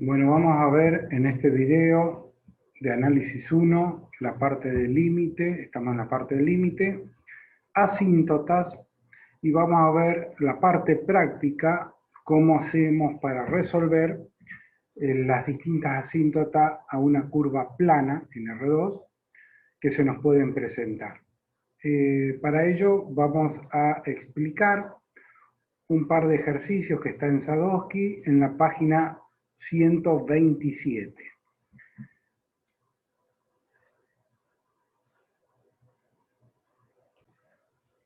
Bueno, vamos a ver en este video de análisis 1 la parte del límite, estamos en la parte del límite, asíntotas, y vamos a ver la parte práctica, cómo hacemos para resolver las distintas asíntotas a una curva plana en R2 que se nos pueden presentar. Para ello vamos a explicar un par de ejercicios que está en Sadowski en la página 127.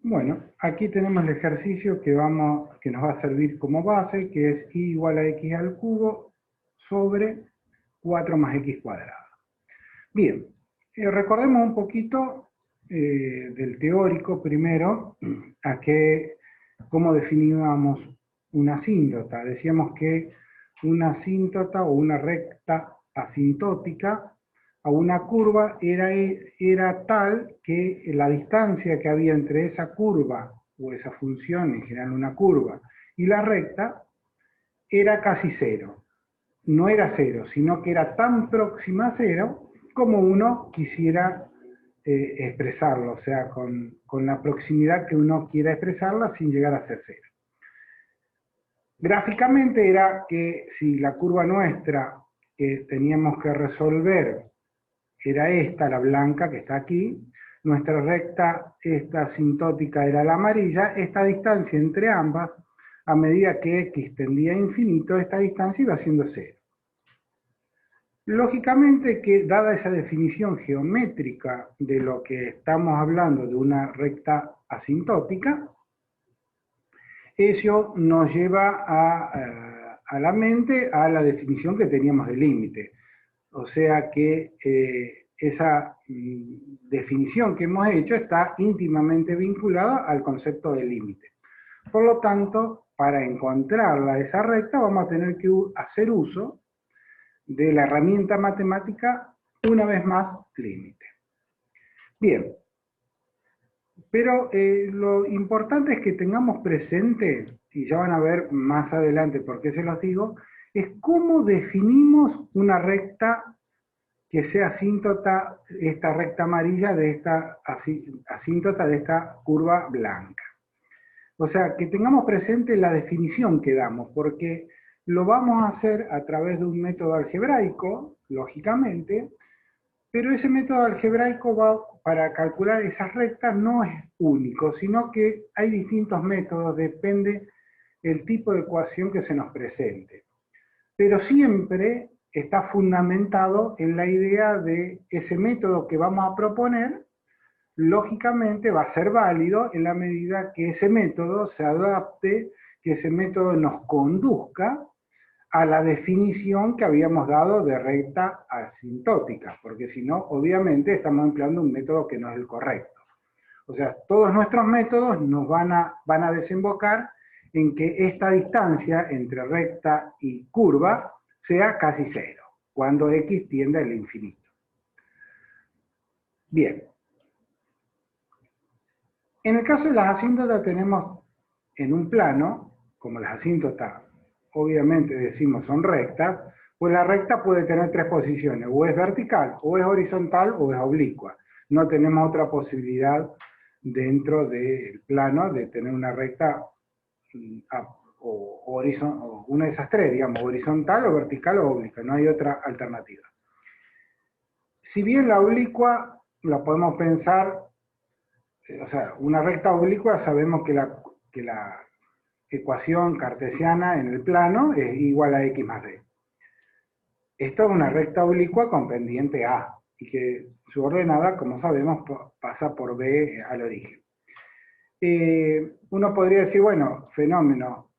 Bueno, aquí tenemos el ejercicio que nos va a servir como base, que es y igual a x al cubo sobre 4 más x cuadrado. Bien, recordemos un poquito del teórico primero, cómo definíamos una asíntota. Decíamos que una asíntota o una recta asintótica a una curva era tal que la distancia que había entre esa curva o esa función, en general una curva, y la recta era casi cero. No era cero, sino que era tan próxima a cero como uno quisiera expresarlo, o sea, con la proximidad que uno quiera expresarla sin llegar a ser cero. Gráficamente era que si la curva nuestra que teníamos que resolver era esta, la blanca que está aquí, nuestra recta, esta asintótica era la amarilla, esta distancia entre ambas, a medida que x tendía a infinito, esta distancia iba siendo cero. Lógicamente que, dada esa definición geométrica de lo que estamos hablando de una recta asintótica, eso nos lleva a la mente a la definición que teníamos de límite. O sea que esa definición que hemos hecho está íntimamente vinculada al concepto de límite. Por lo tanto, para encontrarla esa recta vamos a tener que hacer uso de la herramienta matemática, una vez más, límite. Bien, pero lo importante es que tengamos presente, y ya van a ver más adelante por qué se los digo, es cómo definimos una recta que sea asíntota, esta recta amarilla de esta asíntota de esta curva blanca. O sea, que tengamos presente la definición que damos, porque lo vamos a hacer a través de un método algebraico, lógicamente, pero ese método algebraico para calcular esas rectas no es único, sino que hay distintos métodos, depende del tipo de ecuación que se nos presente. Pero siempre está fundamentado en la idea de ese método que vamos a proponer, lógicamente va a ser válido en la medida que ese método se adapte, que ese método nos conduzca a la definición que habíamos dado de recta asintótica, porque si no, obviamente estamos empleando un método que no es el correcto. O sea, todos nuestros métodos nos van a desembocar en que esta distancia entre recta y curva sea casi cero, cuando x tiende al infinito. Bien. En el caso de las asíntotas tenemos en un plano, como las asíntotas obviamente decimos son rectas, pues la recta puede tener tres posiciones, o es vertical, o es horizontal, o es oblicua. No tenemos otra posibilidad dentro del plano de tener una recta o una de esas tres, digamos, horizontal, o vertical, o obliqua. No hay otra alternativa. Si bien la oblicua la podemos pensar, o sea, una recta oblicua sabemos que la ecuación cartesiana en el plano es igual a x más b. Esto es una recta oblicua con pendiente A, y que su ordenada, como sabemos, pasa por B al origen. Uno podría decir, bueno, fenómeno,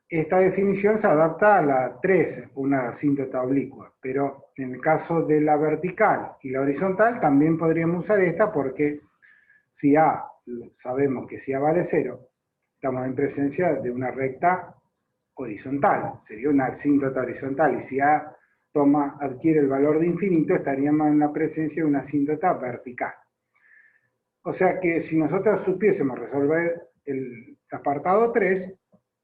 esta definición se adapta a la 3, una asíntota oblicua, pero en el caso de la vertical y la horizontal también podríamos usar esta, porque si A, sabemos que si A vale 0, estamos en presencia de una recta horizontal, sería una asíntota horizontal, y si A adquiere el valor de infinito, estaríamos en la presencia de una asíntota vertical. O sea que si nosotros supiésemos resolver el apartado 3,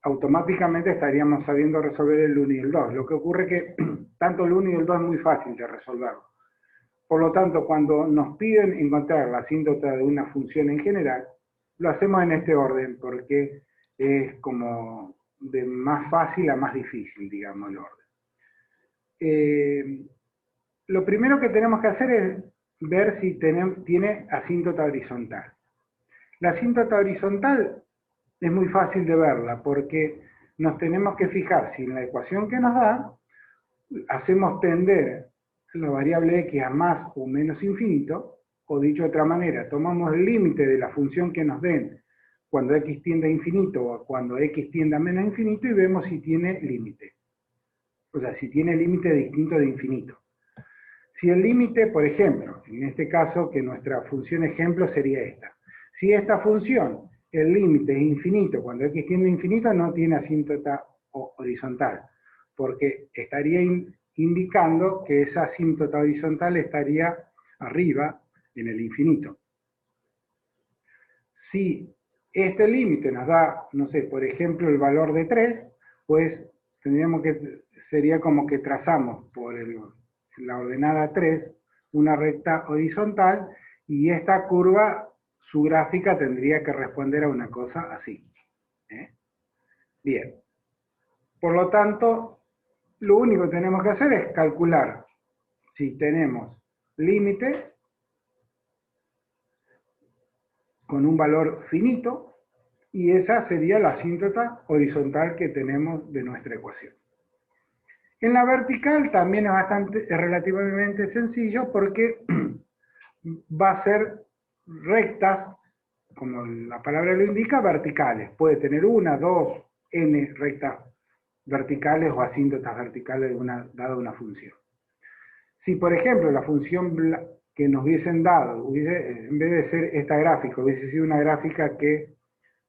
automáticamente estaríamos sabiendo resolver el 1 y el 2. Lo que ocurre que tanto el 1 y el 2 es muy fácil de resolverlo. Por lo tanto, cuando nos piden encontrar la asíntota de una función en general, lo hacemos en este orden porque es como de más fácil a más difícil, digamos, el orden. Lo primero que tenemos que hacer es ver si tiene asíntota horizontal. La asíntota horizontal es muy fácil de verla porque nos tenemos que fijar si en la ecuación que nos da hacemos tender la variable x a más o menos infinito, o dicho de otra manera, tomamos el límite de la función que nos den cuando x tiende a infinito o cuando x tiende a menos infinito y vemos si tiene límite. O sea, si tiene límite distinto de infinito. Si el límite, por ejemplo, en este caso que nuestra función ejemplo sería esta. Si esta función, el límite es infinito, cuando x tiende a infinito no tiene asíntota horizontal, porque estaría indicando que esa asíntota horizontal estaría arriba en el infinito. Si este límite nos da, no sé, por ejemplo, el valor de 3, pues sería como que trazamos por la ordenada 3 una recta horizontal y esta curva, su gráfica tendría que responder a una cosa así. Bien. Por lo tanto, lo único que tenemos que hacer es calcular si tenemos límite con un valor finito y esa sería la asíntota horizontal que tenemos de nuestra ecuación. En la vertical también es relativamente sencillo porque va a ser rectas, como la palabra lo indica, verticales. Puede tener una, dos, n rectas verticales o asíntotas verticales dada una función. Si, por ejemplo, la función que nos hubiesen dado, en vez de ser esta gráfica, hubiese sido una gráfica que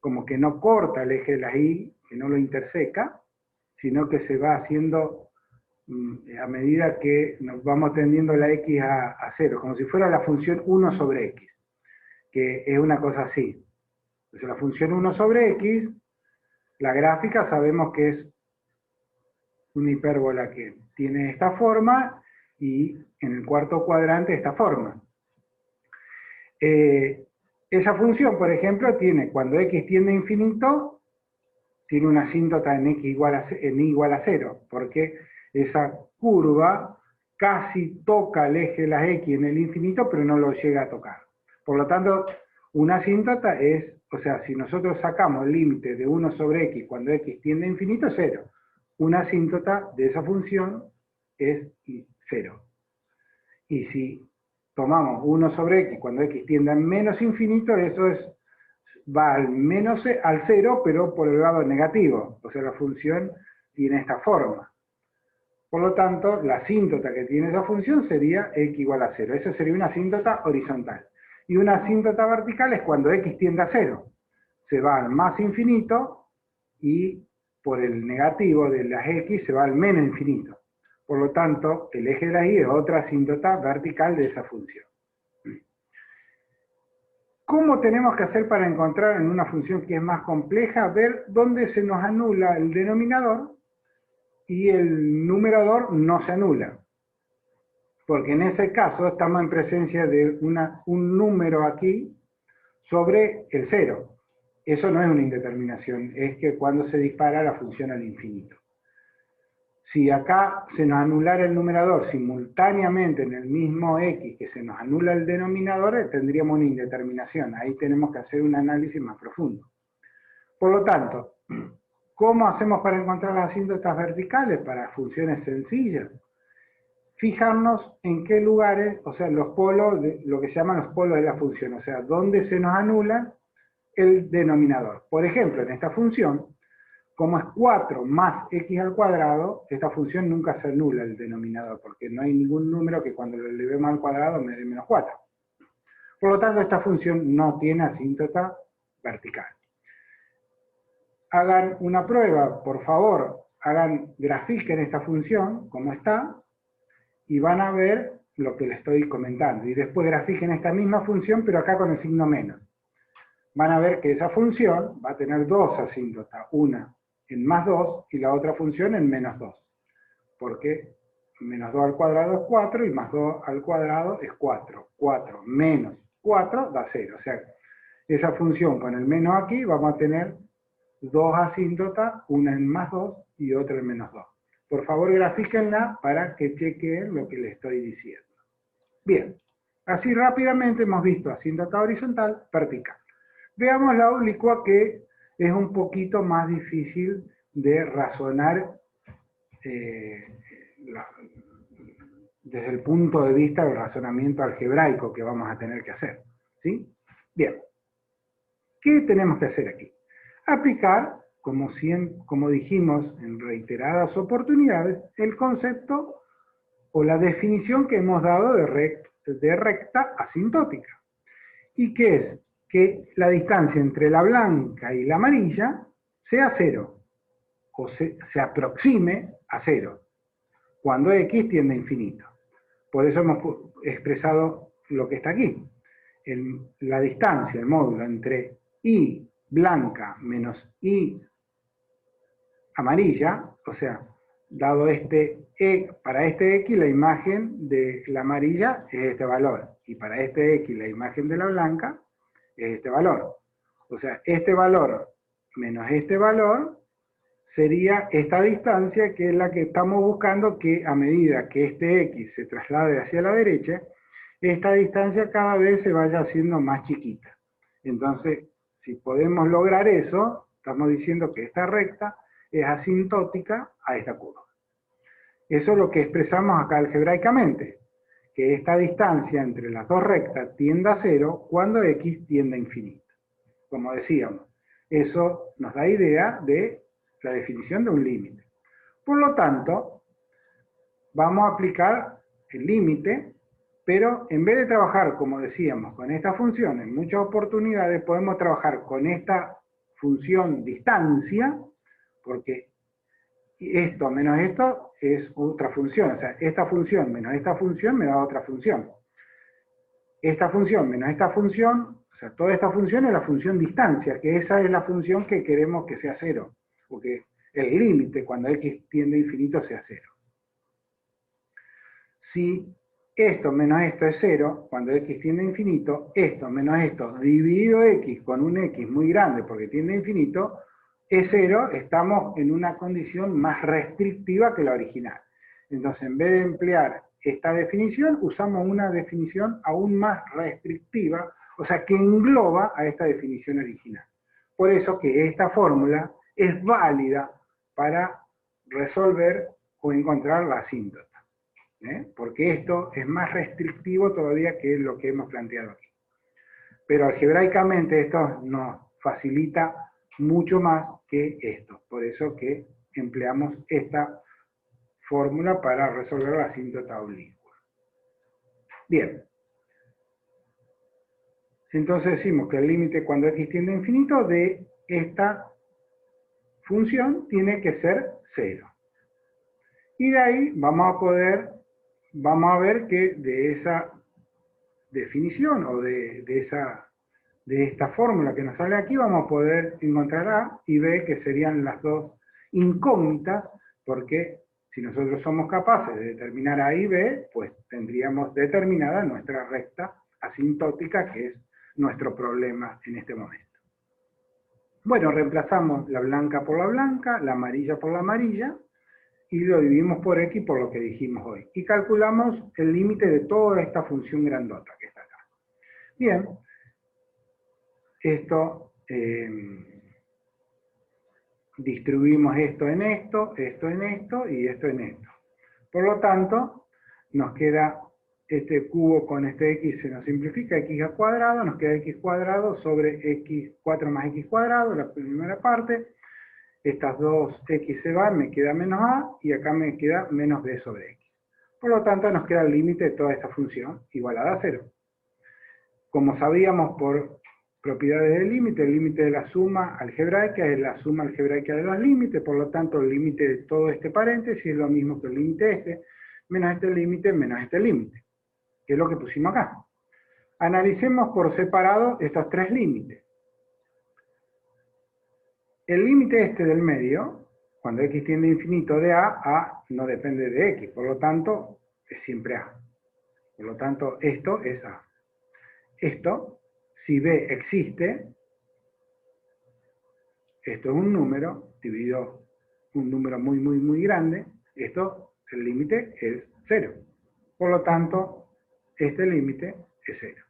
como que no corta el eje de la y, que no lo interseca, sino que se va haciendo a medida que nos vamos tendiendo la x a 0, como si fuera la función 1 sobre x, que es una cosa así. Entonces la función 1 sobre x, la gráfica sabemos que es una hipérbola que tiene esta forma y en el cuarto cuadrante esta forma. Esa función, por ejemplo, tiene, cuando x tiende a infinito, tiene una asíntota en x en y igual a 0, porque esa curva casi toca el eje de las x en el infinito, pero no lo llega a tocar. Por lo tanto, una asíntota es, o sea, si nosotros sacamos el límite de 1 sobre x cuando x tiende a infinito, es 0. Una asíntota de esa función es 0. Y si tomamos 1 sobre x cuando x tiende a menos infinito, eso va al 0, pero por el lado negativo. O sea, la función tiene esta forma. Por lo tanto, la asíntota que tiene esa función sería x igual a 0. Esa sería una asíntota horizontal. Y una asíntota vertical es cuando x tiende a 0. Se va al más infinito y por el negativo de las x se va al menos infinito. Por lo tanto, el eje de la y es otra asíntota vertical de esa función. ¿Cómo tenemos que hacer para encontrar en una función que es más compleja? Ver dónde se nos anula el denominador y el numerador no se anula. Porque en ese caso estamos en presencia de un número aquí sobre el 0. Eso no es una indeterminación, es que cuando se dispara la función al infinito. Si acá se nos anulara el numerador simultáneamente en el mismo x que se nos anula el denominador, tendríamos una indeterminación. Ahí tenemos que hacer un análisis más profundo. Por lo tanto, ¿cómo hacemos para encontrar las asíntotas verticales para funciones sencillas? Fijarnos en qué lugares, o sea, los polos, lo que se llaman los polos de la función, o sea, dónde se nos anula el denominador. Por ejemplo, en esta función, como es 4 más x al cuadrado, esta función nunca se anula el denominador, porque no hay ningún número que cuando lo elevemos al cuadrado me dé menos 4. Por lo tanto, esta función no tiene asíntota vertical. Hagan una prueba, por favor, grafiquen esta función, como está, y van a ver lo que les estoy comentando. Y después grafiquen esta misma función, pero acá con el signo menos. Van a ver que esa función va a tener dos asíntotas, una en más 2 y la otra función en menos 2. Porque menos 2 al cuadrado es 4 y más 2 al cuadrado es 4. 4 menos 4 da 0. O sea, esa función con el menos aquí vamos a tener dos asíntotas, una en más 2 y otra en menos 2. Por favor, grafíquenla para que chequen lo que les estoy diciendo. Bien, así rápidamente hemos visto asíntota horizontal, vertical. Veamos la oblicua, que es un poquito más difícil de razonar desde el punto de vista del razonamiento algebraico que vamos a tener que hacer. ¿Sí? Bien. ¿Qué tenemos que hacer aquí? Aplicar, como dijimos en reiteradas oportunidades, el concepto o la definición que hemos dado de recta asintótica. ¿Y qué es? Que la distancia entre la blanca y la amarilla sea 0, o se aproxime a 0, cuando x tiende a infinito. Por eso hemos expresado lo que está aquí. La distancia, el módulo entre y blanca menos y amarilla, o sea, dado para este x la imagen de la amarilla es este valor, y para este x la imagen de la blanca es este valor. O sea, este valor menos este valor sería esta distancia, que es la que estamos buscando, que a medida que este x se traslade hacia la derecha, esta distancia cada vez se vaya haciendo más chiquita. Entonces, si podemos lograr eso, estamos diciendo que esta recta es asintótica a esta curva. Eso es lo que expresamos acá algebraicamente, que esta distancia entre las dos rectas tiende a 0 cuando x tiende a infinito. Como decíamos, eso nos da idea de la definición de un límite. Por lo tanto, vamos a aplicar el límite, pero en vez de trabajar, como decíamos, con esta función, en muchas oportunidades podemos trabajar con esta función distancia, porque esto menos esto es otra función. O sea, esta función menos esta función me da otra función. Esta función menos esta función, o sea, toda esta función es la función distancia, que esa es la función que queremos que sea 0. Porque el límite cuando x tiende a infinito sea 0. Si esto menos esto es 0, cuando x tiende a infinito, esto menos esto dividido x con un x muy grande porque tiende a infinito, es 0, estamos en una condición más restrictiva que la original. Entonces, en vez de emplear esta definición, usamos una definición aún más restrictiva, o sea, que engloba a esta definición original. Por eso que esta fórmula es válida para resolver o encontrar la asíntota. Porque esto es más restrictivo todavía que lo que hemos planteado aquí. Pero algebraicamente esto nos facilita mucho más que esto. Por eso que empleamos esta fórmula para resolver la asíntota oblicua. Bien. Entonces decimos que el límite cuando x tiende a infinito de esta función tiene que ser 0. Y de ahí vamos a ver que de esa definición o de esta fórmula que nos sale aquí vamos a poder encontrar A y B, que serían las dos incógnitas, porque si nosotros somos capaces de determinar A y B, pues tendríamos determinada nuestra recta asintótica, que es nuestro problema en este momento. Bueno, reemplazamos la blanca por la blanca, la amarilla por la amarilla, y lo dividimos por x por lo que dijimos hoy. Y calculamos el límite de toda esta función grandota que está acá. Bien, esto, distribuimos esto en esto, esto en esto y esto en esto. Por lo tanto, nos queda este cubo con este x, se nos simplifica, x al cuadrado, nos queda x cuadrado sobre x, 4 más x cuadrado, la primera parte. Estas dos x se van, me queda menos a, y acá me queda menos b sobre x. Por lo tanto, nos queda el límite de toda esta función igualada a 0. Como sabíamos por propiedades del límite, el límite de la suma algebraica es la suma algebraica de los límites, por lo tanto, el límite de todo este paréntesis es lo mismo que el límite este, menos este límite, menos este límite, que es lo que pusimos acá. Analicemos por separado estos tres límites. El límite este del medio, cuando x tiende a infinito de A no depende de x, por lo tanto, es siempre A. Por lo tanto, esto es A. Esto, si B existe, esto es un número, dividido un número muy, muy, muy grande, esto, el límite es 0. Por lo tanto, este límite es 0.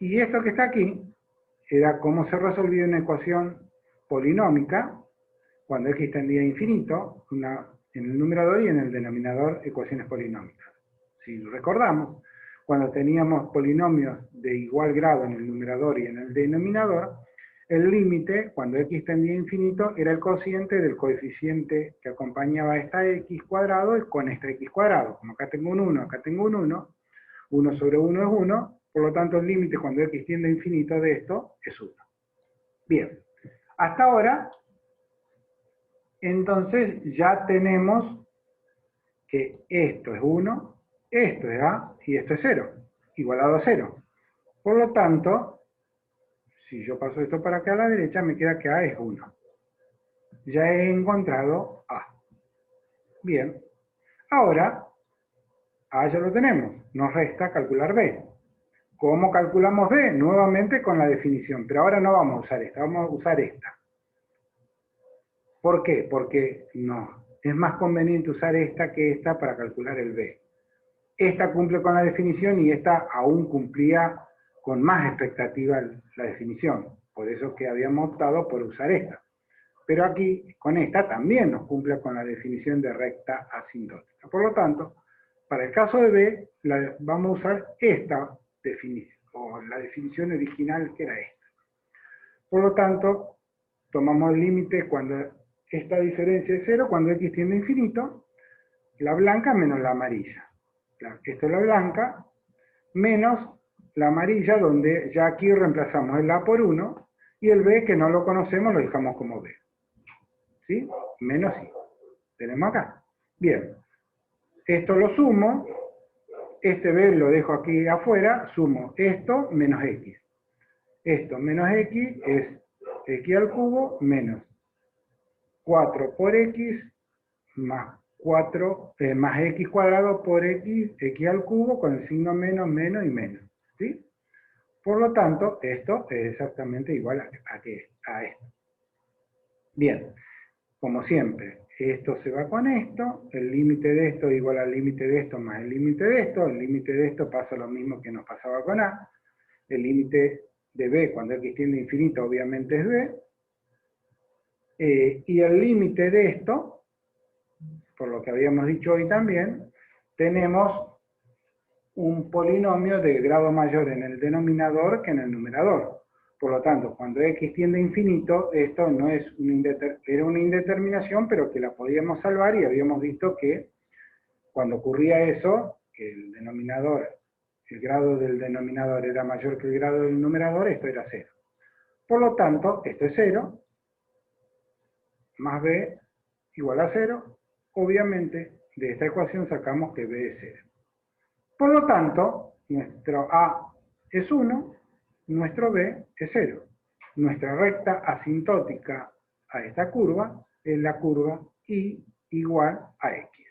Y esto que está aquí, era cómo se resolvía una ecuación polinómica, cuando x tendía a infinito, en el numerador y en el denominador ecuaciones polinómicas. Si recordamos, cuando teníamos polinomios de igual grado en el numerador y en el denominador, el límite, cuando x tendía a infinito, era el cociente del coeficiente que acompañaba a esta x cuadrado con esta x cuadrado. Como acá tengo un 1, acá tengo un 1, 1 sobre 1 es 1, por lo tanto el límite cuando x tiende a infinito de esto es 1. Bien, hasta ahora, entonces ya tenemos que esto es 1, esto es A y esto es 0, igualado a 0. Por lo tanto, si yo paso esto para acá a la derecha, me queda que A es 1. Ya he encontrado A. Bien. Ahora, A ya lo tenemos. Nos resta calcular B. ¿Cómo calculamos B? Nuevamente con la definición. Pero ahora no vamos a usar esta, vamos a usar esta. ¿Por qué? Porque no. Es más conveniente usar esta que esta para calcular el B. Esta cumple con la definición y esta aún cumplía con más expectativa la definición. Por eso que habíamos optado por usar esta. Pero aquí, con esta, también nos cumple con la definición de recta asintótica. Por lo tanto, para el caso de B, vamos a usar esta definición, o la definición original que era esta. Por lo tanto, tomamos el límite cuando esta diferencia es 0, cuando x tiende a infinito, la blanca menos la amarilla. Esto es la blanca, menos la amarilla, donde ya aquí reemplazamos el A por 1, y el B, que no lo conocemos, lo dejamos como B. ¿Sí? Menos I. Tenemos acá. Bien. Esto lo sumo, este B lo dejo aquí afuera, sumo esto menos X. Esto menos X es X al cubo menos 4 por X más 4 más X cuadrado por X, X al cubo con el signo menos, menos y menos. ¿Sí? Por lo tanto, esto es exactamente igual a esto. Bien, como siempre, esto se va con esto, el límite de esto es igual al límite de esto más el límite de esto pasa lo mismo que nos pasaba con A, el límite de B cuando x tiende a infinito obviamente es B, y el límite de esto, por lo que habíamos dicho hoy también, tenemos un polinomio de grado mayor en el denominador que en el numerador. Por lo tanto, cuando x tiende a infinito, esto no es era una indeterminación, pero que la podíamos salvar y habíamos visto que cuando ocurría eso, que el denominador, el grado del denominador era mayor que el grado del numerador, esto era 0. Por lo tanto, esto es 0, más b igual a 0. Obviamente, de esta ecuación sacamos que b es 0. Por lo tanto, nuestro a es 1, nuestro b es 0. Nuestra recta asintótica a esta curva es la curva y igual a x.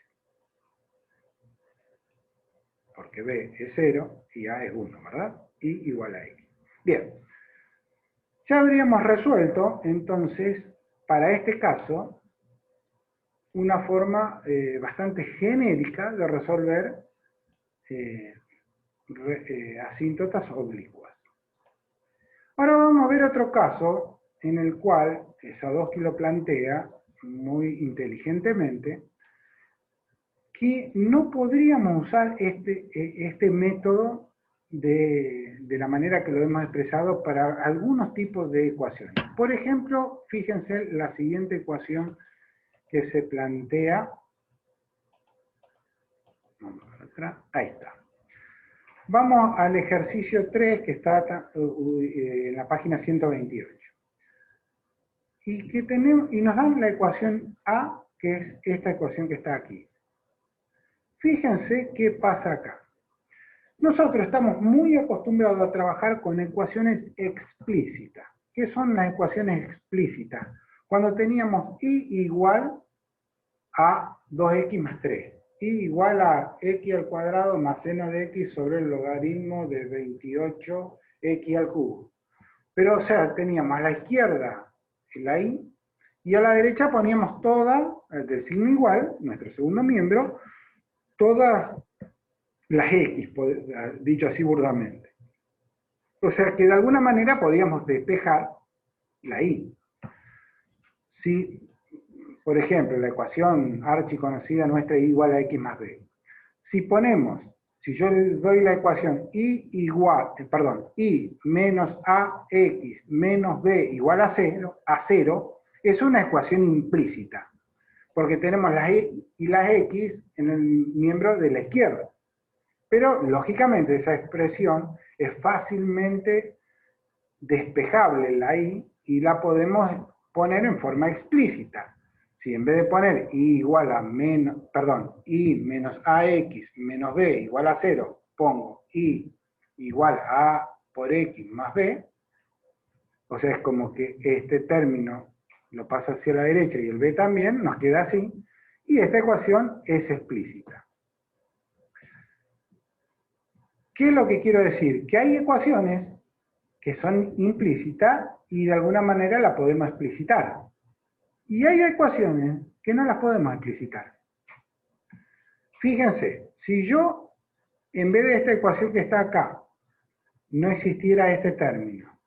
Porque b es 0 y a es 1, ¿verdad? Y igual a x. Bien. Ya habríamos resuelto, entonces, para este caso, una forma bastante genérica de resolver asíntotas oblicuas. Ahora vamos a ver otro caso en el cual Sadowski lo plantea muy inteligentemente, que no podríamos usar este método de la manera que lo hemos expresado para algunos tipos de ecuaciones. Por ejemplo, fíjense la siguiente ecuación que se plantea. Vamos para atrás. Ahí está. Vamos al ejercicio 3 que está en la página 128. Y nos dan la ecuación A, que es esta ecuación que está aquí. Fíjense qué pasa acá. Nosotros estamos muy acostumbrados a trabajar con ecuaciones explícitas. ¿Qué son las ecuaciones explícitas? Cuando teníamos y igual a 2x más 3. Y igual a x al cuadrado más seno de x sobre el logaritmo de 28x al cubo. Pero, o sea, teníamos a la izquierda la y a la derecha poníamos todas, del signo igual, nuestro segundo miembro, todas las x, dicho así burdamente. O sea que de alguna manera podíamos despejar la y. Si, por ejemplo, la ecuación archiconocida nuestra y igual a x más b. Si yo le doy la ecuación y menos ax menos b igual a 0, es una ecuación implícita, porque tenemos las y y las x en el miembro de la izquierda. Pero, lógicamente, esa expresión es fácilmente despejable, la y la podemos poner en forma explícita. Si en vez de poner y igual a y menos ax menos b igual a 0, pongo y igual a a por x más b, o sea, es como que este término lo paso hacia la derecha y el b también, nos queda así, y esta ecuación es explícita. ¿Qué es lo que quiero decir? Que hay ecuaciones que son implícitas y de alguna manera la podemos explicitar. Y hay ecuaciones que no las podemos explicitar. Fíjense, si yo, en vez de esta ecuación que está acá, no existiera este término,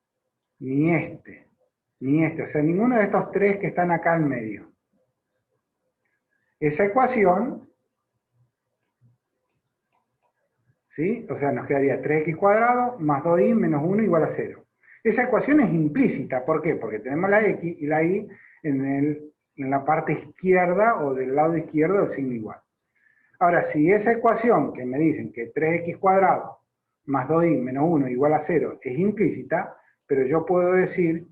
ni este, o sea, ninguno de estos tres que están acá en medio, esa ecuación, ¿sí? O sea, nos quedaría 3x cuadrado más 2y menos 1 igual a 0. Esa ecuación es implícita, ¿por qué? Porque tenemos la x y la y en la parte izquierda o del lado izquierdo del signo igual. Ahora, si esa ecuación que me dicen que 3x cuadrado más 2y menos 1 igual a 0 es implícita, pero yo puedo decir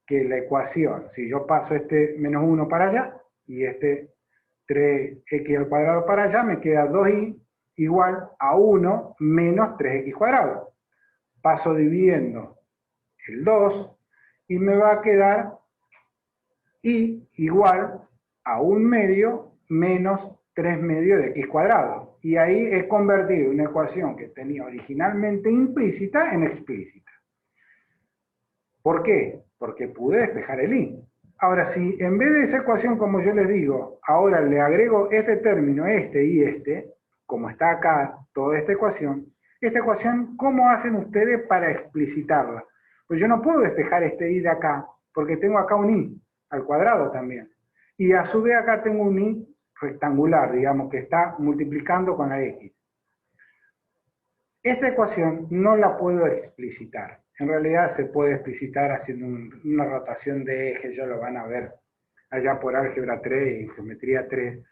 que la ecuación, si yo paso este menos 1 para allá y este 3x al cuadrado para allá, me queda 2y igual a 1 menos 3x cuadrado. Paso dividiendo el 2 y me va a quedar y igual a 1 medio menos 3 medios de x cuadrado. Y ahí he convertido una ecuación que tenía originalmente implícita en explícita. ¿Por qué? Porque pude despejar el y. Ahora, si en vez de esa ecuación, como yo les digo, ahora le agrego este término, este y este, como está acá toda esta ecuación, ¿cómo hacen ustedes para explicitarla? Pues yo no puedo despejar este y de acá, porque tengo acá un y al cuadrado también. Y a su vez acá tengo un y rectangular, digamos, que está multiplicando con la x. Esta ecuación no la puedo explicitar. En realidad se puede explicitar haciendo una rotación de eje, ya lo van a ver allá por álgebra 3 y geometría 3,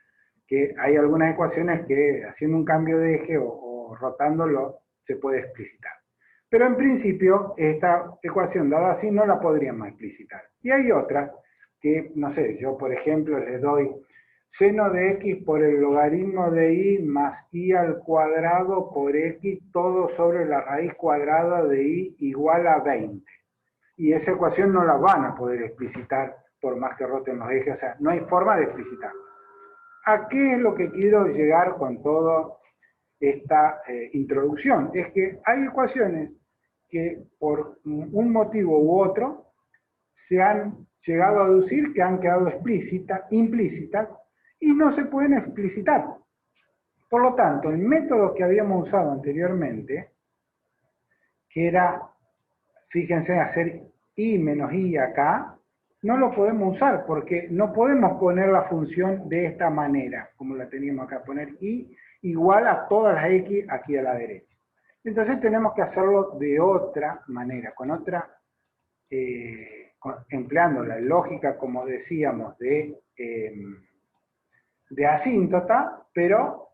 que hay algunas ecuaciones que haciendo un cambio de eje o rotándolo se puede explicitar. Pero en principio esta ecuación dada así no la podríamos explicitar. Y hay otras que, no sé, yo por ejemplo les doy seno de x por el logaritmo de y más y al cuadrado por x, todo sobre la raíz cuadrada de y igual a 20. Y esa ecuación no la van a poder explicitar por más que roten los ejes, o sea, no hay forma de explicitarla. ¿A qué es lo que quiero llegar con toda esta introducción? Es que hay ecuaciones que por un motivo u otro se han llegado a deducir que han quedado implícitas, y no se pueden explicitar. Por lo tanto, el método que habíamos usado anteriormente, que era, fíjense, hacer y menos y acá, no lo podemos usar porque no podemos poner la función de esta manera, como la teníamos acá, poner y igual a todas las x aquí a la derecha. Entonces tenemos que hacerlo de otra manera, empleando la lógica, como decíamos, de asíntota, pero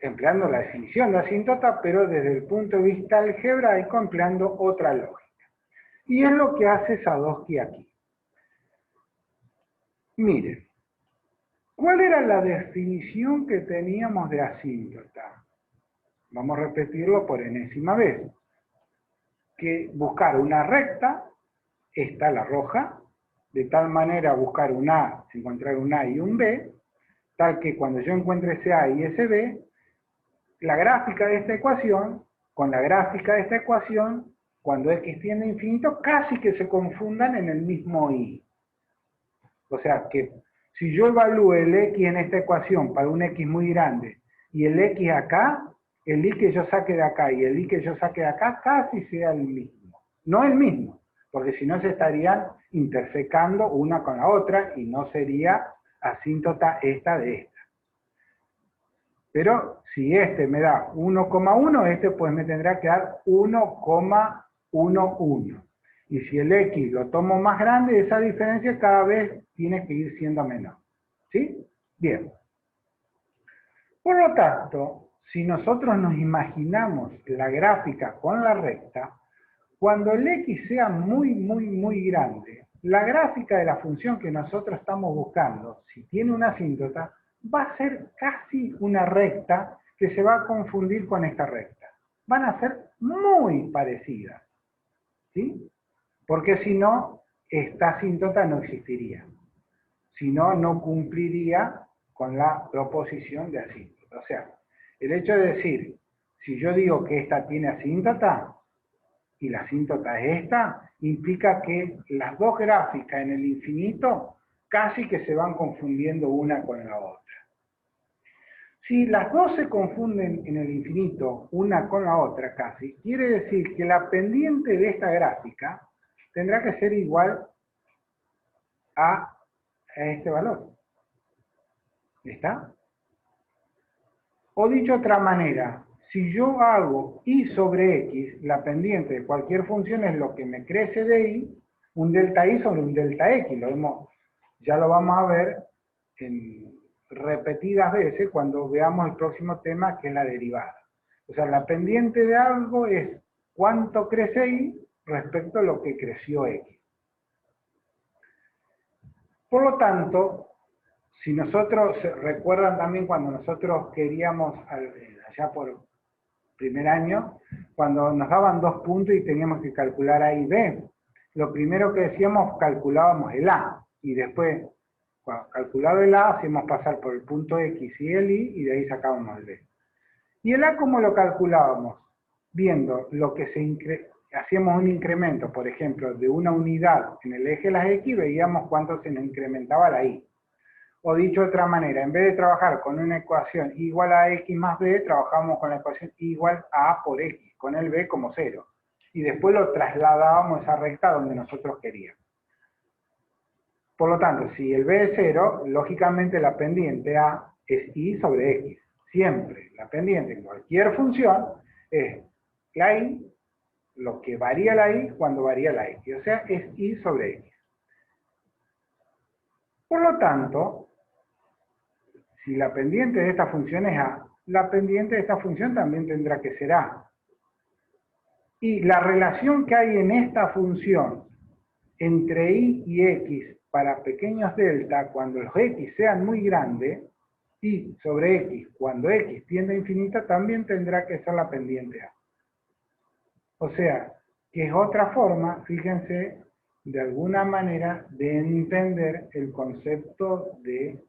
empleando la definición de asíntota, pero desde el punto de vista algebraico empleando otra lógica. Y es lo que hace Sadowski aquí. Miren, ¿cuál era la definición que teníamos de asíntota? Vamos a repetirlo por enésima vez. Que buscar una recta, esta la roja, de tal manera buscar un A, encontrar un A y un B, tal que cuando yo encuentre ese A y ese B, la gráfica de esta ecuación con la gráfica de esta ecuación, cuando x tiende a infinito, casi que se confundan en el mismo y. O sea que si yo evalúo el x en esta ecuación para un x muy grande y el x acá, el y que yo saque de acá y el y que yo saque de acá casi sea el mismo. No el mismo, porque si no se estarían intersecando una con la otra y no sería asíntota esta de esta. Pero si este me da 1,1, este pues me tendrá que dar 1,11. Y si el x lo tomo más grande, esa diferencia cada vez tiene que ir siendo menor. ¿Sí? Bien. Por lo tanto, si nosotros nos imaginamos la gráfica con la recta, cuando el x sea muy grande, la gráfica de la función que nosotros estamos buscando, si tiene una asíntota, va a ser casi una recta que se va a confundir con esta recta. Van a ser muy parecidas. ¿Sí? Porque si no, esta asíntota no existiría. Si no, no cumpliría con la proposición de asíntota. O sea, el hecho de decir, si yo digo que esta tiene asíntota, y la asíntota es esta, implica que las dos gráficas en el infinito casi que se van confundiendo una con la otra. Si las dos se confunden en el infinito, una con la otra casi, quiere decir que la pendiente de esta gráfica tendrá que ser igual a este valor. ¿Está? O dicho de otra manera, si yo hago y sobre x, la pendiente de cualquier función es lo que me crece de y, un delta y sobre un delta x. Ya lo vamos a ver en repetidas veces cuando veamos el próximo tema, que es la derivada. O sea, la pendiente de algo es cuánto crece y respecto a lo que creció x. Por lo tanto, si nosotros, recuerdan también cuando nosotros queríamos, allá por primer año, cuando nos daban 2 puntos y teníamos que calcular A y B, lo primero que decíamos, calculábamos el A, y después, cuando calculado el A, hacíamos pasar por el punto X y el Y, y de ahí sacábamos el B. ¿Y el A cómo lo calculábamos? Viendo lo que hacíamos un incremento, por ejemplo, de una unidad en el eje de las X, veíamos cuánto se nos incrementaba la Y. O dicho de otra manera, en vez de trabajar con una ecuación igual a x más b, trabajamos con la ecuación igual a a por x, con el b como 0. Y después lo trasladábamos a esa recta donde nosotros queríamos. Por lo tanto, si el b es 0, lógicamente la pendiente a es y sobre x. Siempre la pendiente en cualquier función es la y, lo que varía la y cuando varía la x. O sea, es y sobre x. Por lo tanto, si la pendiente de esta función es A, la pendiente de esta función también tendrá que ser A. Y la relación que hay en esta función entre y y x para pequeños delta, cuando los x sean muy grandes, y sobre x, cuando x tiende a infinita, también tendrá que ser la pendiente A. O sea, que es otra forma, fíjense, de alguna manera, de entender el concepto de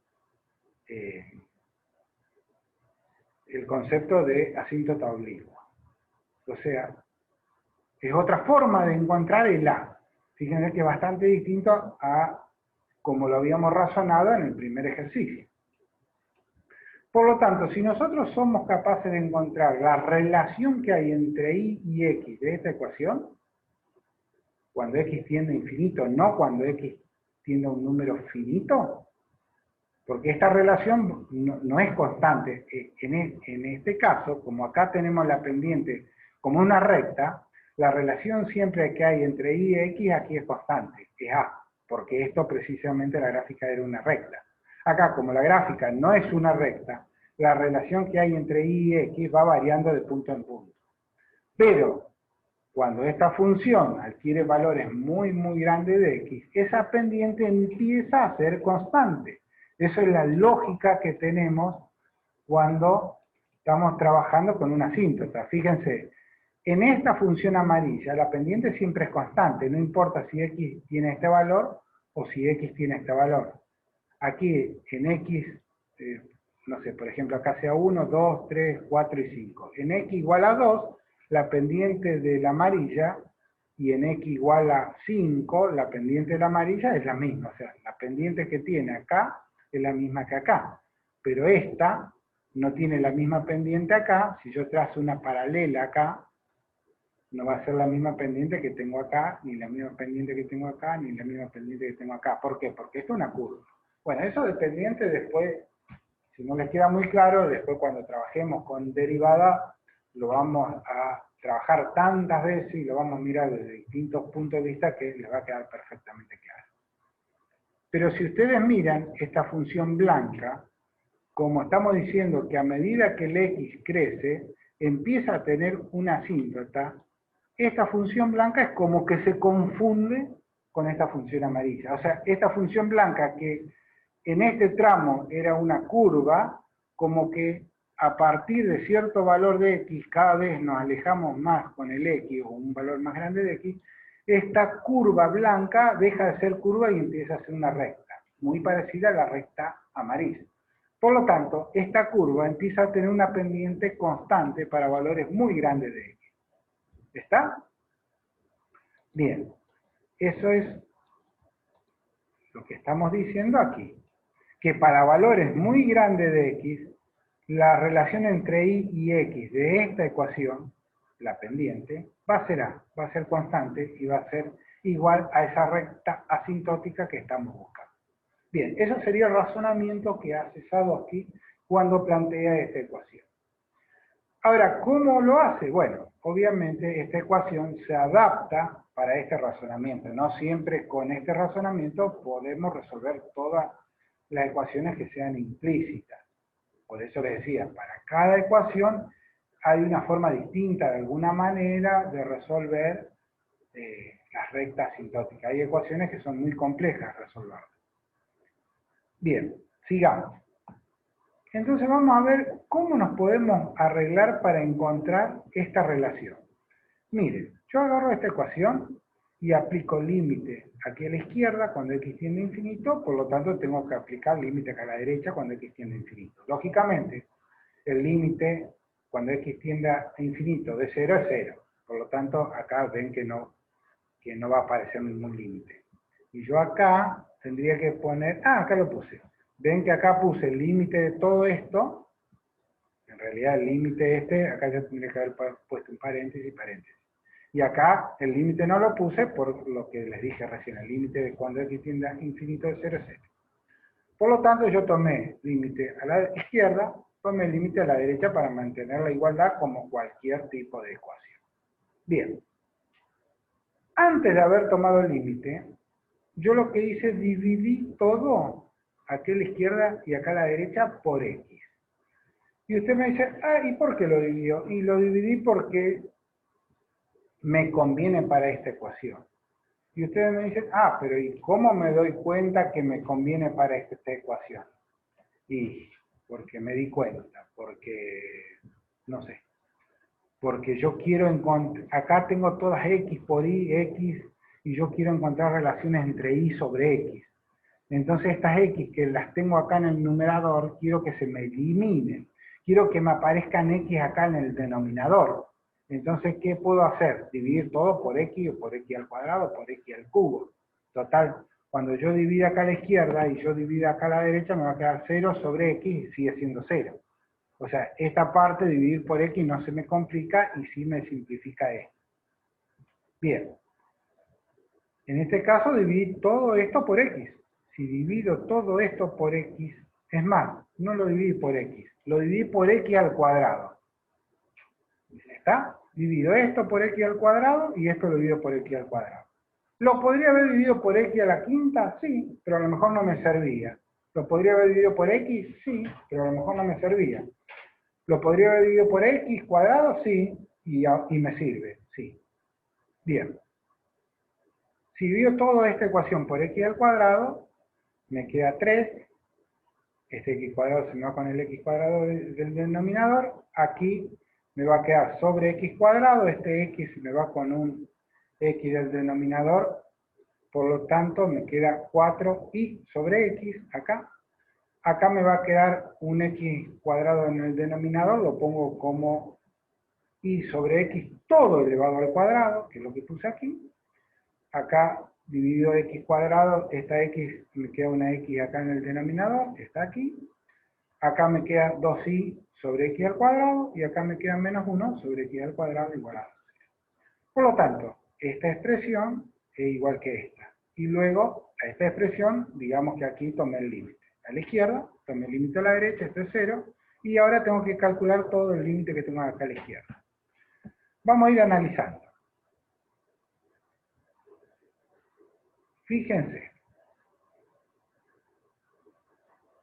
asíntota oblicua. O sea, es otra forma de encontrar el A. Fíjense que es bastante distinto a como lo habíamos razonado en el primer ejercicio. Por lo tanto, si nosotros somos capaces de encontrar la relación que hay entre y y x de esta ecuación, cuando x tiende a infinito, no cuando x tiende a un número finito, porque esta relación no es constante. En este caso, como acá tenemos la pendiente como una recta, la relación siempre que hay entre y y x aquí es constante, es A, porque esto precisamente la gráfica era una recta. Acá, como la gráfica no es una recta, la relación que hay entre y y x va variando de punto en punto. Pero, cuando esta función adquiere valores muy grandes de x, esa pendiente empieza a ser constante. Eso es la lógica que tenemos cuando estamos trabajando con una asíntota. Fíjense, en esta función amarilla, la pendiente siempre es constante, no importa si x tiene este valor o si x tiene este valor. Aquí en x, no sé, por ejemplo, acá sea 1, 2, 3, 4 y 5. En x igual a 2, la pendiente de la amarilla, y en x igual a 5, la pendiente de la amarilla es la misma. O sea, la pendiente que tiene acá es la misma que acá. Pero esta no tiene la misma pendiente acá. Si yo trazo una paralela acá, no va a ser la misma pendiente que tengo acá, ni la misma pendiente que tengo acá, ni la misma pendiente que tengo acá. ¿Por qué? Porque esto es una curva. Bueno, eso de pendiente después, si no les queda muy claro, después cuando trabajemos con derivada, lo vamos a trabajar tantas veces y lo vamos a mirar desde distintos puntos de vista que les va a quedar perfectamente claro. Pero si ustedes miran esta función blanca, como estamos diciendo que a medida que el x crece, empieza a tener una asíntota, esta función blanca es como que se confunde con esta función amarilla. O sea, esta función blanca que en este tramo era una curva, como que a partir de cierto valor de x, cada vez nos alejamos más con el x o un valor más grande de x, esta curva blanca deja de ser curva y empieza a ser una recta, muy parecida a la recta amarilla. Por lo tanto, esta curva empieza a tener una pendiente constante para valores muy grandes de x. ¿Está? Bien, eso es lo que estamos diciendo aquí. Que para valores muy grandes de x, la relación entre y y x de esta ecuación, la pendiente, va a ser A, va a ser constante y va a ser igual a esa recta asintótica que estamos buscando. Bien, eso sería el razonamiento que ha cesado aquí cuando plantea esta ecuación. Ahora, ¿cómo lo hace? Bueno, obviamente esta ecuación se adapta para este razonamiento. No siempre con este razonamiento podemos resolver todas las ecuaciones que sean implícitas. Por eso les decía, para cada ecuación hay una forma distinta, de alguna manera, de resolver las rectas asintóticas. Hay ecuaciones que son muy complejas de resolver. Bien, sigamos. Entonces vamos a ver cómo nos podemos arreglar para encontrar esta relación. Miren, yo agarro esta ecuación y aplico límite aquí a la izquierda cuando x tiende a infinito, por lo tanto tengo que aplicar límite acá a la derecha cuando x tiende a infinito. Lógicamente, el límite cuando x tiende a infinito de 0 es 0, por lo tanto acá ven que no va a aparecer ningún límite. Y yo acá tendría que poner, acá lo puse. Ven que acá puse el límite de todo esto, en realidad el límite acá ya tendría que haber puesto un paréntesis y paréntesis. Y acá el límite no lo puse por lo que les dije recién, el límite de cuando x tiende a infinito de 0 es 0. Por lo tanto yo tomé límite a la izquierda, tomé el límite a la derecha para mantener la igualdad como cualquier tipo de ecuación. Bien. Antes de haber tomado el límite, yo lo que hice es dividí todo, aquí a la izquierda y acá a la derecha, por x. Y usted me dice, ¿y por qué lo dividió? Y lo dividí porque me conviene para esta ecuación. Y ustedes me dicen, pero ¿y cómo me doy cuenta que me conviene para esta ecuación? Y porque me di cuenta, porque, no sé, porque yo quiero encontrar, acá tengo todas x por y, x, y yo quiero encontrar relaciones entre y sobre x. Entonces estas x que las tengo acá en el numerador, quiero que se me eliminen. Quiero que me aparezcan x acá en el denominador. Entonces, ¿qué puedo hacer? Dividir todo por x, o por x al cuadrado, por x al cubo. Total, cuando yo divido acá a la izquierda y yo divido acá a la derecha, me va a quedar 0 sobre x y sigue siendo 0. O sea, esta parte, dividir por x, no se me complica y sí me simplifica esto. Bien. En este caso, dividí todo esto por x. Si divido todo esto por x, es más, no lo dividí por x, lo dividí por x al cuadrado. ¿Está? Divido esto por x al cuadrado y esto lo divido por x al cuadrado. ¿Lo podría haber dividido por x a la quinta? Sí, pero a lo mejor no me servía. ¿Lo podría haber dividido por x? Sí, pero a lo mejor no me servía. ¿Lo podría haber dividido por x cuadrado? Sí, y me sirve, sí. Bien. Si divido toda esta ecuación por x al cuadrado, me queda 3. Este x cuadrado se me va con el x cuadrado del denominador. Aquí me va a quedar sobre x cuadrado. Este x se me va con un x del denominador por lo tanto me queda 4y sobre x acá. Acá me va a quedar un x cuadrado en el denominador, lo pongo como y sobre x todo elevado al cuadrado, que es lo que puse aquí. Acá dividido x cuadrado, esta x, me queda una x acá en el denominador, que está aquí. Acá me queda 2y sobre x al cuadrado, y acá me queda menos 1 sobre x al cuadrado igual a 2. Por lo tanto, esta expresión es igual que esta. Y luego, a esta expresión, digamos que aquí tomé el límite. A la izquierda, tomé el límite a la derecha, esto es 0, y ahora tengo que calcular todo el límite que tengo acá a la izquierda. Vamos a ir analizando. Fíjense.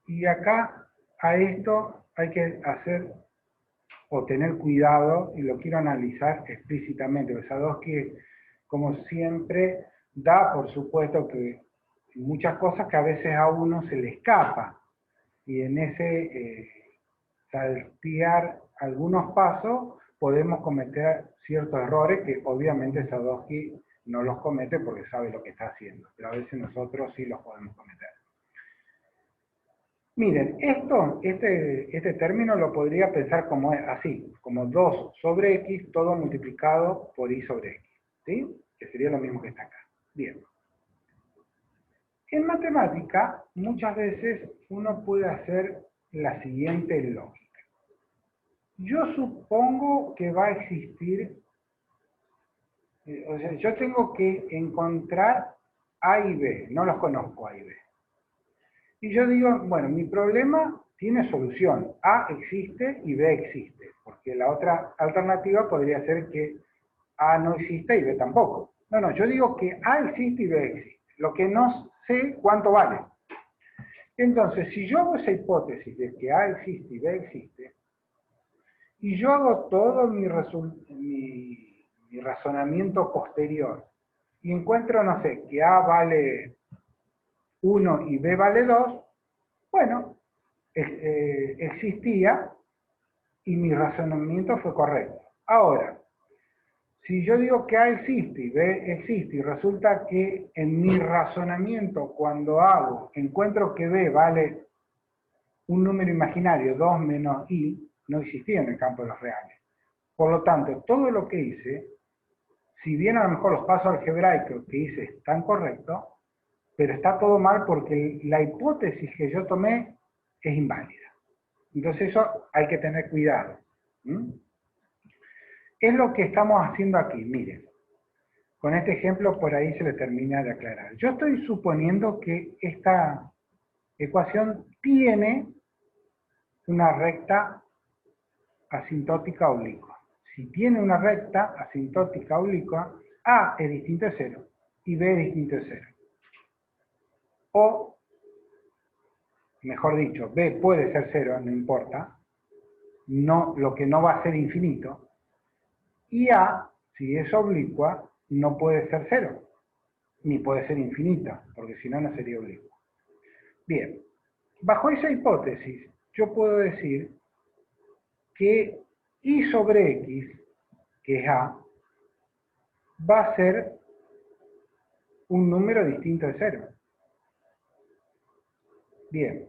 Y acá, a esto hay que hacer o tener cuidado, y lo quiero analizar explícitamente. Sadowski, como siempre, da por supuesto que muchas cosas que a veces a uno se le escapa, y en ese saltear algunos pasos podemos cometer ciertos errores que obviamente Sadowski no los comete porque sabe lo que está haciendo, pero a veces nosotros sí los podemos cometer. Miren, este término lo podría pensar como así, como 2 sobre x, todo multiplicado por y sobre x, ¿sí? Que sería lo mismo que está acá. Bien. En matemática, muchas veces uno puede hacer la siguiente lógica. Yo supongo que va a existir, o sea, yo tengo que encontrar A y B, no los conozco A y B. Y yo digo, bueno, mi problema tiene solución. A existe y B existe. Porque la otra alternativa podría ser que A no existe y B tampoco. No, yo digo que A existe y B existe. Lo que no sé cuánto vale. Entonces, si yo hago esa hipótesis de que A existe y B existe, y yo hago todo mi razonamiento posterior, y encuentro, no sé, que A vale 1 y B vale 2, bueno, existía y mi razonamiento fue correcto. Ahora, si yo digo que A existe y B existe y resulta que en mi razonamiento cuando encuentro que B vale un número imaginario, 2 menos I, no existía en el campo de los reales. Por lo tanto, todo lo que hice, si bien a lo mejor los pasos algebraicos que hice están correctos, pero está todo mal porque la hipótesis que yo tomé es inválida. Entonces eso hay que tener cuidado. Es lo que estamos haciendo aquí, miren. Con este ejemplo por ahí se le termina de aclarar. Yo estoy suponiendo que esta ecuación tiene una recta asintótica oblicua. Si tiene una recta asintótica oblicua, A es distinto de 0 y B es distinto de 0. O, mejor dicho, B puede ser 0, no importa, no, lo que no va a ser infinito, y A, si es oblicua, no puede ser 0, ni puede ser infinita, porque si no, no sería oblicua. Bien, bajo esa hipótesis, yo puedo decir que y sobre x, que es A, va a ser un número distinto de 0. Bien,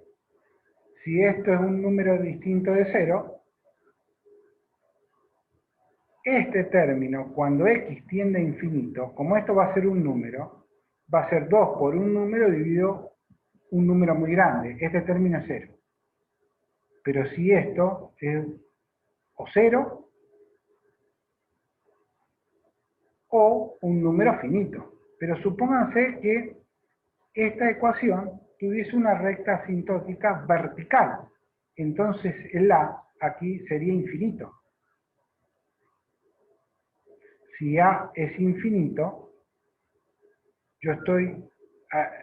si esto es un número distinto de 0, este término, cuando x tiende a infinito, como esto va a ser un número, va a ser 2 por un número dividido un número muy grande. Este término es 0. Pero si esto es o 0 o un número finito. Pero supónganse que esta ecuación tuviese una recta asintótica vertical. Entonces el A aquí sería infinito. Si A es infinito, yo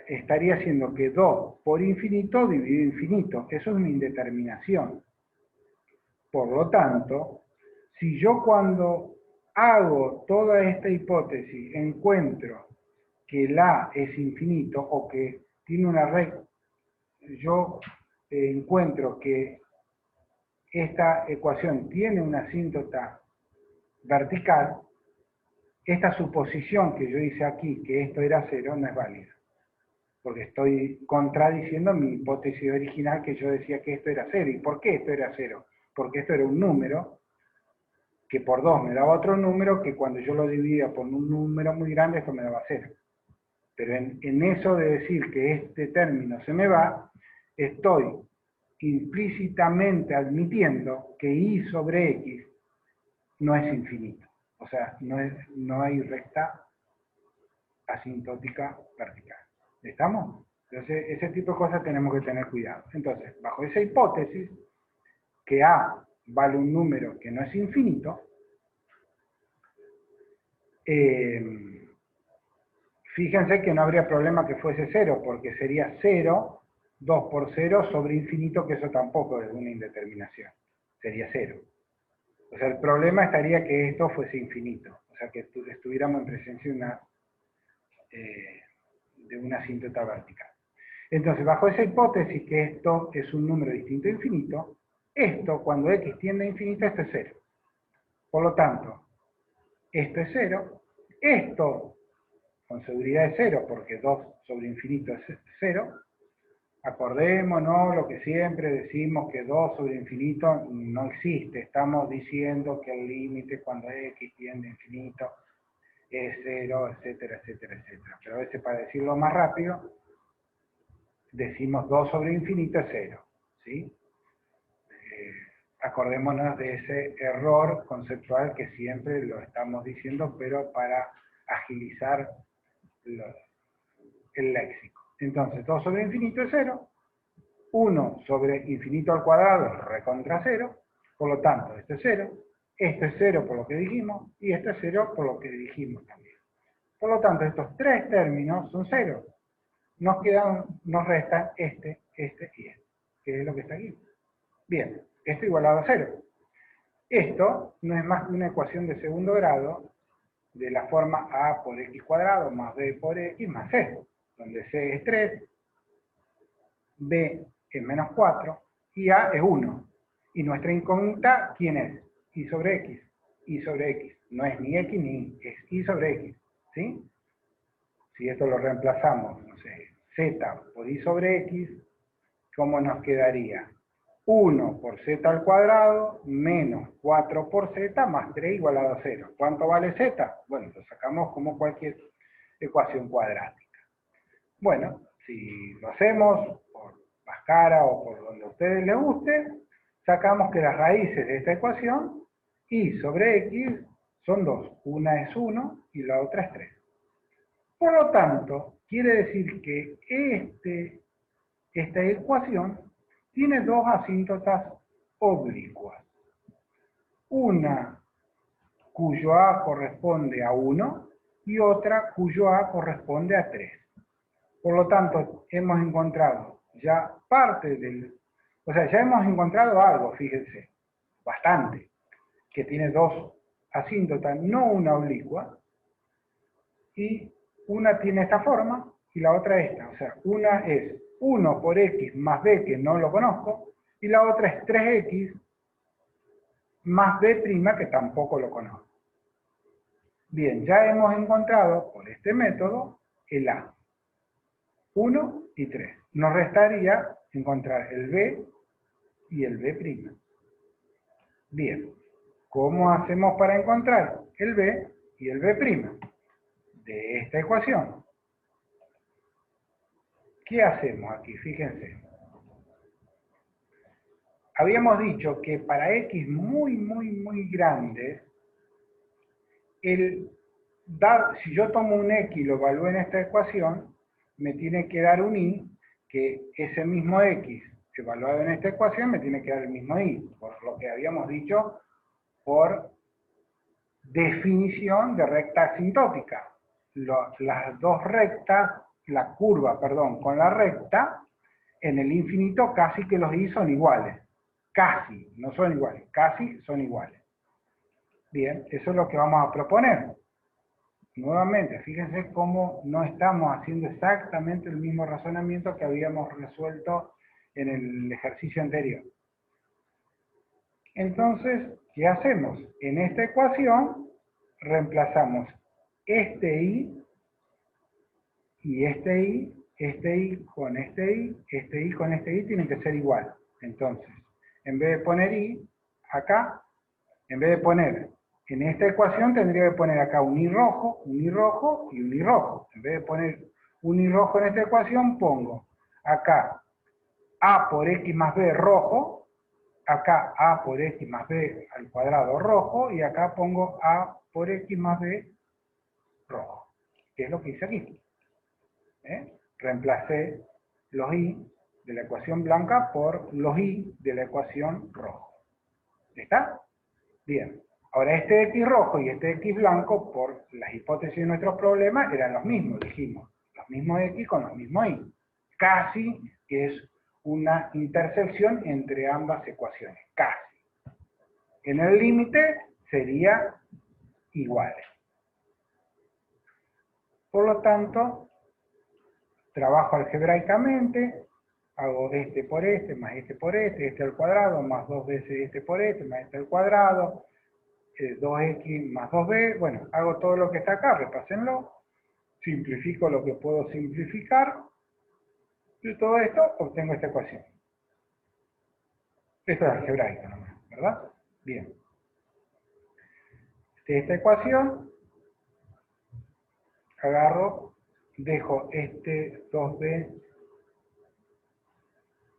estaría haciendo que 2 por infinito dividido infinito. Eso es una indeterminación. Por lo tanto, si yo cuando hago toda esta hipótesis encuentro que el A es infinito o que tiene una recta, yo encuentro que esta ecuación tiene una asíntota vertical, esta suposición que yo hice aquí, que esto era 0, no es válida. Porque estoy contradiciendo mi hipótesis original que yo decía que esto era 0. ¿Y por qué esto era 0? Porque esto era un número que por 2 me daba otro número que cuando yo lo dividía por un número muy grande esto me daba 0. Pero en eso de decir que este término se me va, estoy implícitamente admitiendo que y sobre x no es infinito. O sea, no hay recta asintótica vertical. ¿Estamos? Entonces, ese tipo de cosas tenemos que tener cuidado. Entonces, bajo esa hipótesis, que A vale un número que no es infinito, fíjense que no habría problema que fuese 0, porque sería 0, 2 por 0 sobre infinito, que eso tampoco es una indeterminación. Sería 0. O sea, el problema estaría que esto fuese infinito. O sea, que estuviéramos en presencia de una asíntota vertical. Entonces, bajo esa hipótesis que esto es un número distinto a infinito, esto, cuando x tiende a infinito, esto es 0. Por lo tanto, esto es 0. Esto, con seguridad, es 0, porque 2 sobre infinito es 0. Acordémonos lo que siempre decimos, que 2 sobre infinito no existe. Estamos diciendo que el límite cuando x tiende a infinito es 0, etcétera, etcétera, etcétera. Pero a veces, para decirlo más rápido, decimos 2 sobre infinito es 0. ¿Sí? Acordémonos de ese error conceptual que siempre lo estamos diciendo, pero para agilizar el léxico. Entonces, 2 sobre infinito es 0. 1 sobre infinito al cuadrado es recontra 0. Por lo tanto, esto es 0. Esto es 0 por lo que dijimos. Y esto es 0 por lo que dijimos también. Por lo tanto, estos tres términos son 0. Nos restan este y este, que es lo que está aquí. Bien, esto igualado a 0. Esto no es más que una ecuación de segundo grado de la forma a por x cuadrado más b por x más c, donde c es 3, b es menos 4 y a es 1. Y nuestra incógnita, ¿quién es? Y sobre x. Y sobre x. No es ni x ni y, es y sobre x. ¿Sí? Si esto lo reemplazamos, no sé, z por y sobre x, ¿cómo nos quedaría? 1 por z al cuadrado menos 4 por z más 3 igualado a 0. ¿Cuánto vale z? Bueno, lo sacamos como cualquier ecuación cuadrática. Bueno, si lo hacemos por Bhaskara o por donde a ustedes les guste, sacamos que las raíces de esta ecuación, y sobre x, son 2. Una es 1 y la otra es 3. Por lo tanto, quiere decir que esta ecuación tiene dos asíntotas oblicuas. Una cuyo A corresponde a 1 y otra cuyo A corresponde a 3. Por lo tanto, hemos encontrado ya parte del... O sea, ya hemos encontrado algo, fíjense, bastante, que tiene dos asíntotas, no una oblicua, y una tiene esta forma y la otra esta. O sea, una es 1 por x más b, que no lo conozco, y la otra es 3x más b', que tampoco lo conozco. Bien, ya hemos encontrado por este método el a. 1 y 3. Nos restaría encontrar el b y el b'. Bien, ¿cómo hacemos para encontrar el b y el b'? De esta ecuación. ¿Qué hacemos aquí? Fíjense. Habíamos dicho que para x muy, muy, muy grande, si yo tomo un x y lo evalúo en esta ecuación, me tiene que dar un y, que ese mismo x evaluado en esta ecuación me tiene que dar el mismo y, por lo que habíamos dicho por definición de recta asintótica. Las dos rectas, la curva, perdón, con la recta, en el infinito casi que los y son iguales. Casi, no son iguales, casi son iguales. Bien, eso es lo que vamos a proponer. Nuevamente, fíjense cómo no estamos haciendo exactamente el mismo razonamiento que habíamos resuelto en el ejercicio anterior. Entonces, ¿qué hacemos? En esta ecuación reemplazamos este i y este i con este i con este i tienen que ser igual. Entonces, en vez de poner i, acá, en vez de poner en esta ecuación, tendría que poner acá un i rojo y un i rojo. En vez de poner un i rojo en esta ecuación, pongo acá a por x más b rojo, acá a por x más b al cuadrado rojo, y acá pongo a por x más b rojo, que es lo que hice aquí. Reemplacé los i de la ecuación blanca por los i de la ecuación rojo. ¿Está? Bien. Ahora este x rojo y este x blanco, por las hipótesis de nuestros problemas, eran los mismos, dijimos. Los mismos x con los mismos y. Casi que es una intersección entre ambas ecuaciones. Casi. En el límite sería iguales. Por lo tanto, trabajo algebraicamente, hago este por este, más este por este al cuadrado, más 2 veces este por este, más este al cuadrado, 2x más 2b, bueno, hago todo lo que está acá, repásenlo, simplifico lo que puedo simplificar, y todo esto obtengo esta ecuación. Esto es algebraico nomás, ¿verdad? Bien. De esta ecuación, agarro, dejo este 2b,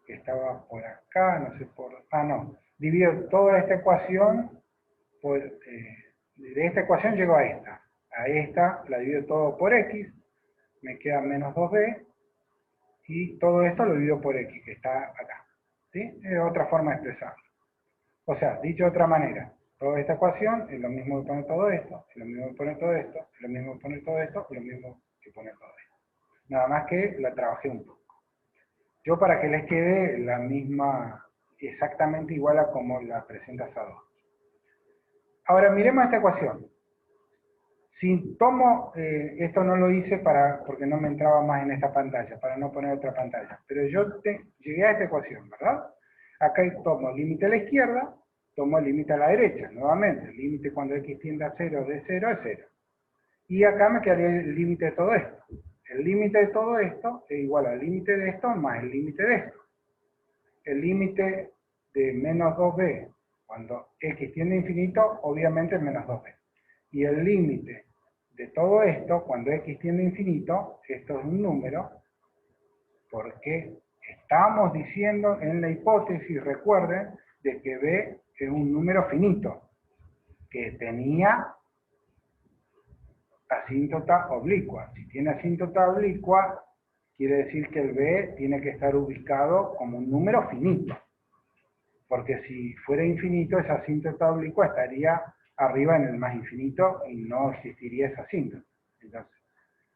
que estaba por acá, no sé por... no, divido toda esta ecuación, de esta ecuación llego a esta la divido todo por x, me queda menos 2b, y todo esto lo divido por x, que está acá. ¿Sí? Es otra forma de expresarlo. O sea, dicho de otra manera, toda esta ecuación es lo mismo que poner todo esto, es lo mismo que poner todo esto, es lo mismo que poner todo esto, es lo mismo que poner todo esto. Nada más que la trabajé un poco. Yo para que les quede la misma, exactamente igual a como la presenta Sado. Ahora miremos esta ecuación. Si tomo, esto no lo hice porque no me entraba más en esta pantalla, para no poner otra pantalla, pero yo llegué a esta ecuación, ¿verdad? Acá tomo el límite a la izquierda, tomo el límite a la derecha, nuevamente, el límite cuando x tiende a 0 de 0 es 0. Y acá me quedaría el límite de todo esto. El límite de todo esto es igual al límite de esto más el límite de esto. El límite de menos 2b cuando x tiende a infinito, obviamente es menos 2b. Y el límite de todo esto, cuando x tiende a infinito, esto es un número, porque estamos diciendo en la hipótesis, recuerden, de que b es un número finito, que tenía asíntota oblicua. Si tiene asíntota oblicua, quiere decir que el b tiene que estar ubicado como un número finito. Porque si fuera infinito, esa asíntota oblicua estaría arriba en el más infinito y no existiría esa asíntota. Entonces,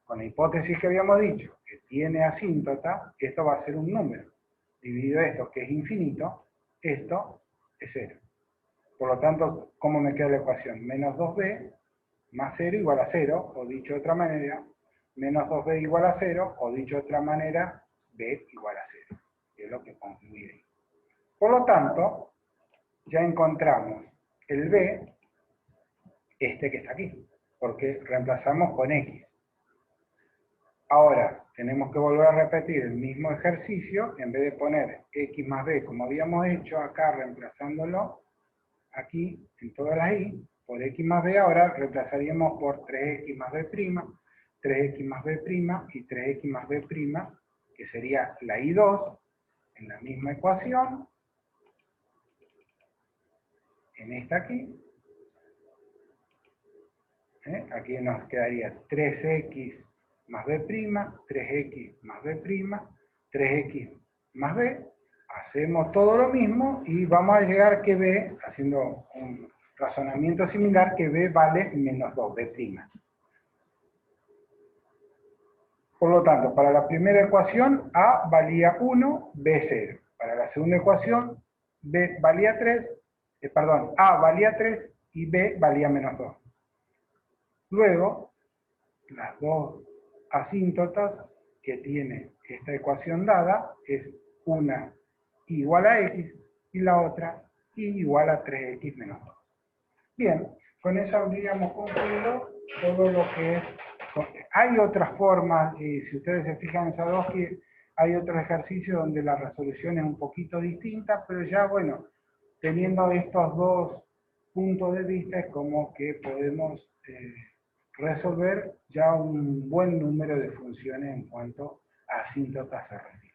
con la hipótesis que habíamos dicho, que tiene asíntota, esto va a ser un número. Dividido esto, que es infinito, esto es 0. Por lo tanto, ¿cómo me queda la ecuación? Menos 2b más 0 igual a 0, o dicho de otra manera, menos 2b igual a 0, o dicho de otra manera, b igual a 0. Que es lo que concluye ahí. Por lo tanto, ya encontramos el b, este que está aquí, porque reemplazamos con x. Ahora, tenemos que volver a repetir el mismo ejercicio, en vez de poner x más b como habíamos hecho acá, reemplazándolo aquí en todas las i, por x más b, ahora reemplazaríamos por 3x más b', 3x más b' y 3x más b', que sería la i2, en la misma ecuación, en esta aquí. Aquí nos quedaría 3x más b', 3x más b', 3x más b. Hacemos todo lo mismo y vamos a llegar que b, haciendo un razonamiento similar, que b vale menos 2b'. Por lo tanto, para la primera ecuación, a valía 1, b 0. Para la segunda ecuación, b valía 3, a valía 3 y b valía menos 2. Luego, las dos asíntotas que tiene esta ecuación dada es una igual a x y la otra igual a 3x menos 2. Bien, con eso habríamos concluido todo lo que es. Hay otras formas, y si ustedes se fijan en Sadowski, hay otros ejercicios donde la resolución es un poquito distinta, pero ya, bueno, teniendo estos dos puntos de vista, es como que podemos resolver ya un buen número de funciones en cuanto a asíntotas se refiere.